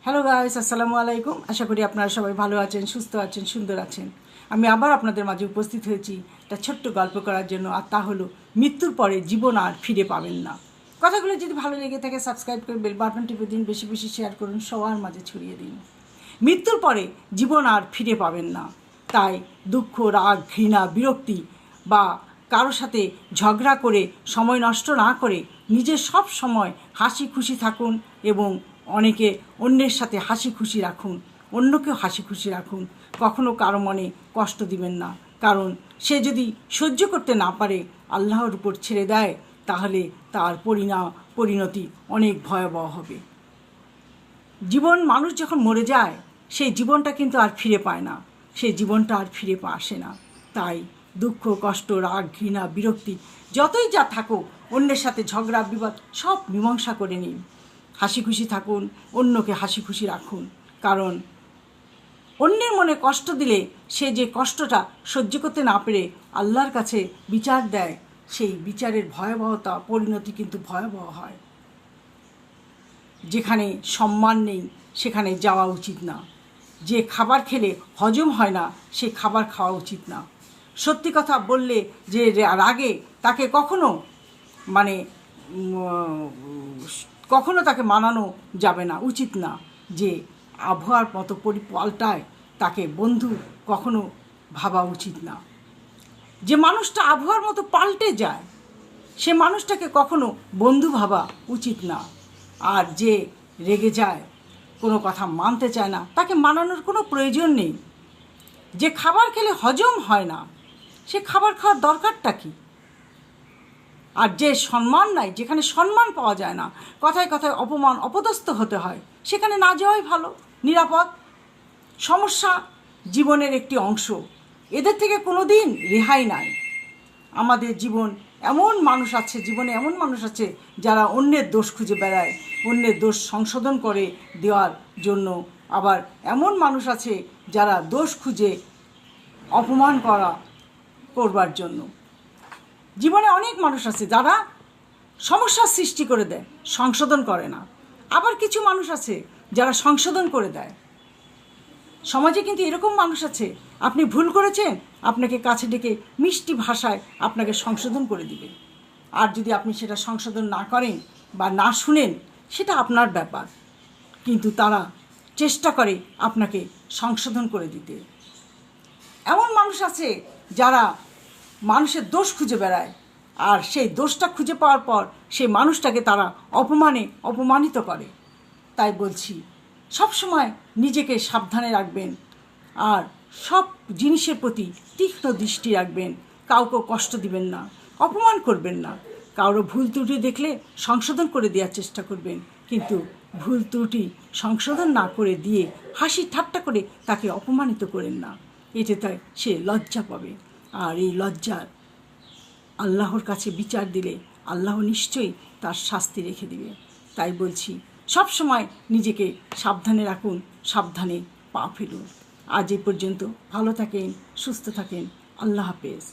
Hello guys, আসসালামু আলাইকুম। আশা করি আপনারা সবাই ভালো আছেন, সুস্থ আছেন, সুন্দর আছেন। আমি আবার আপনাদের মাঝে উপস্থিত হয়েছি একটা ছোট্ট গল্প করার জন্য, আর তা হলো মৃত্যুর পরে জীবন আর ফিরে পাবেন না। কথাগুলো যদি ভালো লেগে থাকে সাবস্ক্রাইব করে বেল বাটন টিপে দিন, বেশি বেশি শেয়ার করুন, সবার মাঝে ছড়িয়ে দিন। মৃত্যুর পরে জীবন আর ফিরে পাবেন না, তাই দুঃখ, রাগ, ঘৃণা, বিরক্তি বা কারো সাথে ঝগড়া করে সময় নষ্ট না করে নিজের সব সময় হাসি খুশি থাকুন এবং অনেকে অন্যের সাথে হাসি খুশি রাখুন, অন্যকেও হাসি খুশি রাখুন। কখনো কারো মনে কষ্ট দিবেন না, কারণ সে যদি সহ্য করতে না পারে আল্লাহর উপর ছেড়ে দেয় তাহলে তার পরিণতি অনেক ভয়াবহ হবে। জীবন, মানুষ যখন মরে যায় সেই জীবনটা কিন্তু আর ফিরে পায় না, সেই জীবনটা আর ফিরে আসে না। তাই দুঃখ, কষ্ট, রাগ, ঘৃণা, বিরক্তি যতই যা থাকুক অন্যের সাথে ঝগড়া বিবাদ সব মীমাংসা করে নিন। হাসি খুশি থাকুন, অন্যকে হাসি খুশি রাখুন, কারণ অন্যের মনে কষ্ট দিলে সে যে কষ্টটা সহ্য করতে না পেরে আল্লাহর কাছে বিচার দেয়, সেই বিচারের ভয়াবহতা পরিণতি কিন্তু ভয়াবহ হয়। যেখানে সম্মান নেই সেখানে যাওয়া উচিত না। যে খাবার খেলে হজম হয় না সেই খাবার খাওয়া উচিত না। সত্যি কথা বললে যে রাগে তাকে কখনো তাকে মানানো যাবে না, উচিত না। যে আবহাওয়ার মতো পাল্টায় তাকে বন্ধু কখনো ভাবা উচিত না। যে মানুষটা আবহাওয়ার মতো পাল্টে যায় সে মানুষটাকে কখনো বন্ধু ভাবা উচিত না। আর যে রেগে যায়, কোনো কথা মানতে চায় না, তাকে মানানোর কোনো প্রয়োজন নেই। যে খাবার খেলে হজম হয় না সে খাবার খাওয়ার দরকারটা কী? আর যে সম্মান নাই, যেখানে সম্মান পাওয়া যায় না, কথায় কথায় অপমান অপদস্থ হতে হয়, সেখানে না যাওয়াই ভালো, নিরাপদ। সমস্যা জীবনের একটি অংশ, এদের থেকে কোনো দিন রেহাই নাই। আমাদের জীবনে এমন মানুষ আছে যারা অন্যের দোষ খুঁজে বেড়ায়, অন্যের দোষ সংশোধন করে দেওয়ার জন্য। আবার এমন মানুষ আছে যারা দোষ খুঁজে অপমান করবার জন্য। জীবনে অনেক মানুষ আছে যারা সমস্যার সৃষ্টি করে দেয়, সংশোধন করে না। আবার কিছু মানুষ আছে যারা সংশোধন করে দেয়। সমাজে কিন্তু এরকম মানুষ আছে, আপনি ভুল করেছেন, আপনাকে কাছে ডেকে মিষ্টি ভাষায় আপনাকে সংশোধন করে দিবে। আর যদি আপনি সেটা সংশোধন না করেন বা না শুনেন সেটা আপনার ব্যাপার, কিন্তু তারা চেষ্টা করে আপনাকে সংশোধন করে দিতে। এমন মানুষ আছে যারা মানুষের দোষ খুঁজে বেড়ায়, আর সেই দোষটা খুঁজে পাওয়ার পর সেই মানুষটাকে তারা অপমানিত করে। তাই বলছি, সব সময় নিজেকে সাবধানে রাখবেন আর সব জিনিসের প্রতি তীক্ষ্ণ দৃষ্টি রাখবেন। কাউকে কষ্ট দিবেন না, অপমান করবেন না। কারো ভুল ত্রুটি দেখলে সংশোধন করে দেওয়ার চেষ্টা করবেন, কিন্তু ভুল ত্রুটি সংশোধন না করে দিয়ে হাসি ঠাট্টা করে তাকে অপমানিত করেন না। এতে তাই সে লজ্জা পাবে, আর এই লজ্জার আল্লাহর কাছে বিচার দিলে আল্লাহ নিশ্চয়ই তার শাস্তি রেখে দিবে। তাই বলছি, সব সময় নিজেকে সাবধানে রাখুন, সাবধানে পা ফেলুন। আজ এ পর্যন্ত। ভালো থাকেন, সুস্থ থাকেন। আল্লাহ হাফেজ।